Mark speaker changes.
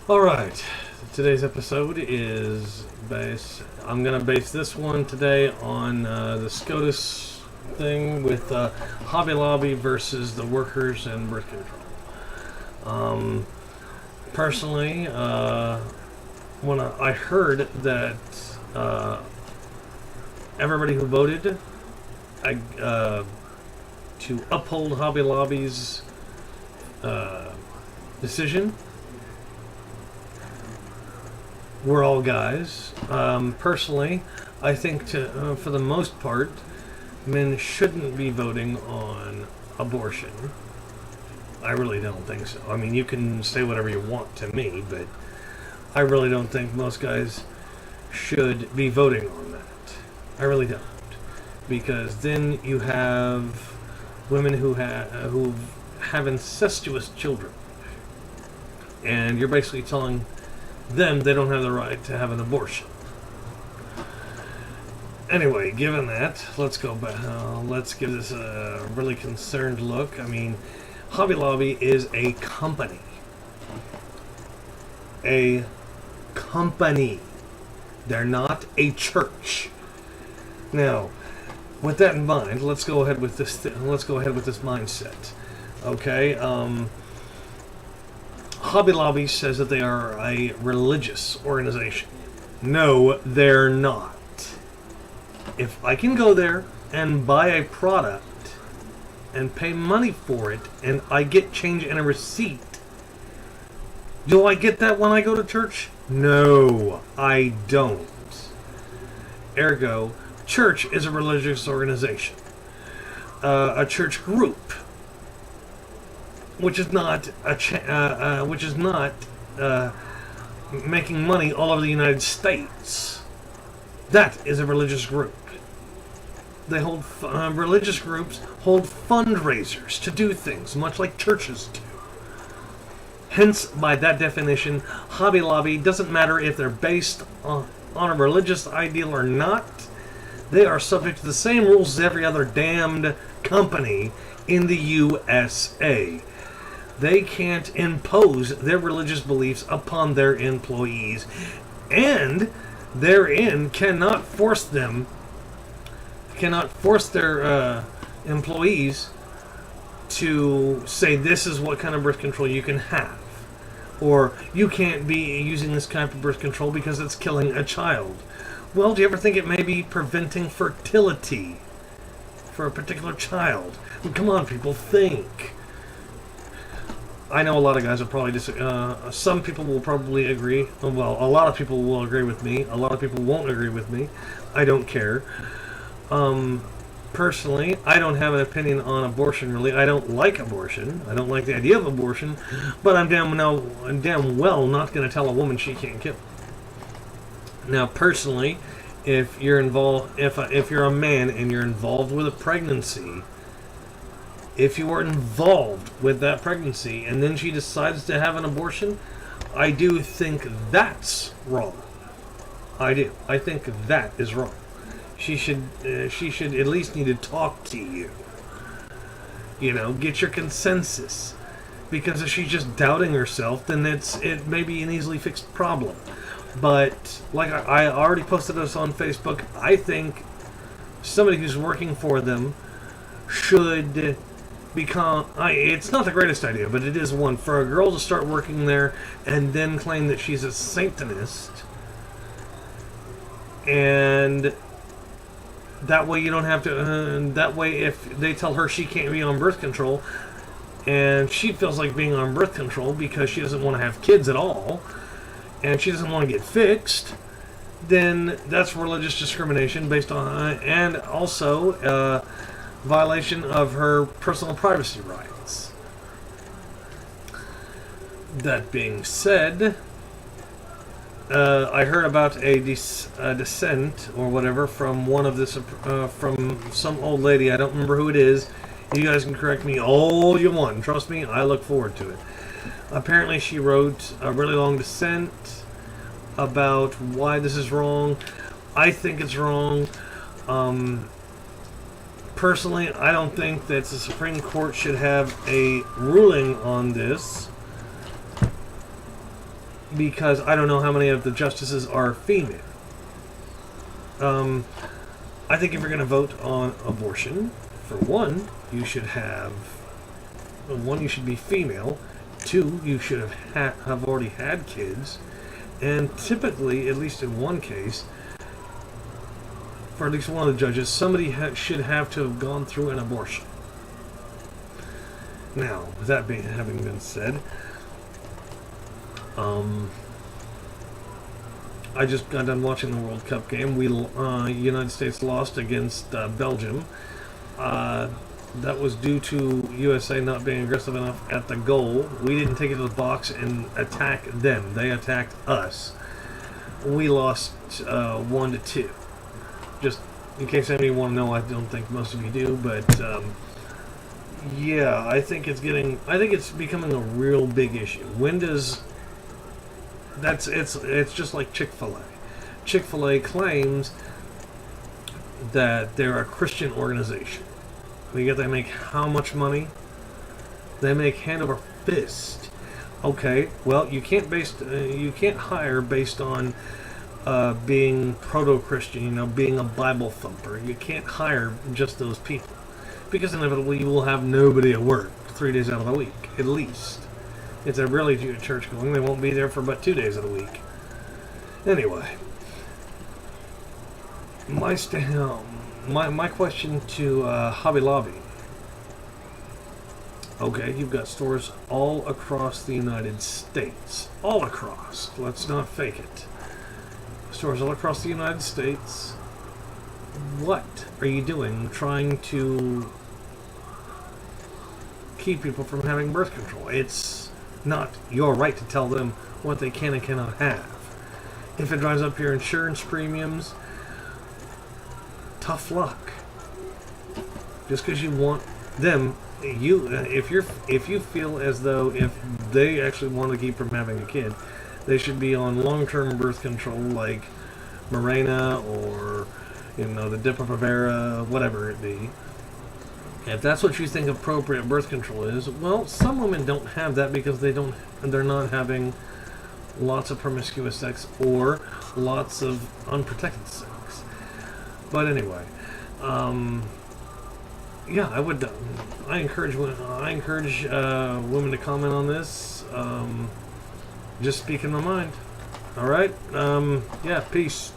Speaker 1: Alright, today's episode is I'm going to base this one today on the SCOTUS thing with Hobby Lobby versus the workers and birth control. Personally, when I heard that everybody who voted to uphold Hobby Lobby's decision we're all guys. Personally, I think for the most part, men shouldn't be voting on abortion. I really don't think so. I mean, you can say whatever you want to me, but I really don't think most guys should be voting on that. I really don't. Because then you have women who have incestuous children. And you're basically telling them they don't have the right to have an abortion. Anyway, given that, let's go back. Let's give this a really concerned look. I mean, Hobby Lobby is a company. A company. They're not a church. Now, with that in mind, let's go ahead with this. Let's go ahead with this mindset. Okay. Hobby Lobby says that they are a religious organization. No, they're not. If I can go there and buy a product and pay money for it and I get change and a receipt, do I get that when I go to church? No, I don't. Ergo, church is a religious organization. A church group, which is not making money all over the United States. That is a religious group. They hold religious groups hold fundraisers to do things, much like churches do. Hence, by that definition, Hobby Lobby doesn't matter if they're based on a religious ideal or not. They are subject to the same rules as every other damned company in the USA. They can't impose their religious beliefs upon their employees, and therein cannot force their employees to say this is what kind of birth control you can have, or you can't be using this kind of birth control because it's killing a child. Well, do you ever think it may be preventing fertility for a particular child? I mean, come on, people, think. I know a lot of guys will probably some people will probably agree. Well, a lot of people will agree with me. A lot of people won't agree with me. I don't care. Personally, I don't have an opinion on abortion, really. I don't like abortion. I don't like the idea of abortion. But I'm damn well not going to tell a woman she can't kill. Now, personally, if you're a man and you're involved with a pregnancy, if you are involved with that pregnancy and then she decides to have an abortion, I do think that's wrong. I do. I think that is wrong. She should at least need to talk to you. You know, get your consensus. Because if she's just doubting herself, then it may be an easily fixed problem. But like I already posted this on Facebook, I think somebody who's working for them should become. It's not the greatest idea, but it is one for a girl to start working there and then claim that she's a Satanist, and that way you don't have to. That way, if they tell her she can't be on birth control, and she feels like being on birth control because she doesn't want to have kids at all, and she doesn't want to get fixed, then that's religious discrimination based on, and also violation of her personal privacy rights. That being said, I heard about a dissent or whatever from one of this from some old lady. I don't remember who it is. You guys can correct me all you want. Trust me, I look forward to it. Apparently, she wrote a really long dissent about why this is wrong. I think it's wrong. Personally, I don't think that the Supreme Court should have a ruling on this. because I don't know how many of the justices are female. I think if you're going to vote on abortion, for one, you should be female. Two, you should have already had kids, and typically, at least in one case, for at least one of the judges, somebody should have to have gone through an abortion. Now, with that having been said, I just got done watching the World Cup game. United States lost against Belgium. That was due to USA not being aggressive enough at the goal. We didn't take it to the box and attack them. They attacked us. We lost 1-2. Just in case any of you want to know, I don't think most of you do, but yeah, I think it's becoming a real big issue. When does it's just like Chick-fil-A. Chick-fil-A claims that they're a Christian organization. They make how much money? They make hand over fist. Okay, well, you can't hire based on being proto-Christian, being a Bible thumper. You can't hire just those people, because inevitably you will have nobody at work 3 days out of the week, at least. If they're really church going, they won't be there for about 2 days of the week. Anyway, my question to Hobby Lobby. Okay, you've got stores all across the United States. All across. Let's not fake it. Stores all across the United States. What are you doing trying to keep people from having birth control? It's not your right to tell them what they can and cannot have. If it drives up your insurance premiums, tough luck. Just because you want them, if you feel as though if they actually want to keep from having a kid, they should be on long-term birth control like Mirena or the Depo-Provera, whatever it be. If that's what you think appropriate birth control is, well, some women don't have that because they're not having lots of promiscuous sex or lots of unprotected sex. But anyway, yeah, I encourage women to comment on this. Just speaking my mind. All right. Yeah. Peace.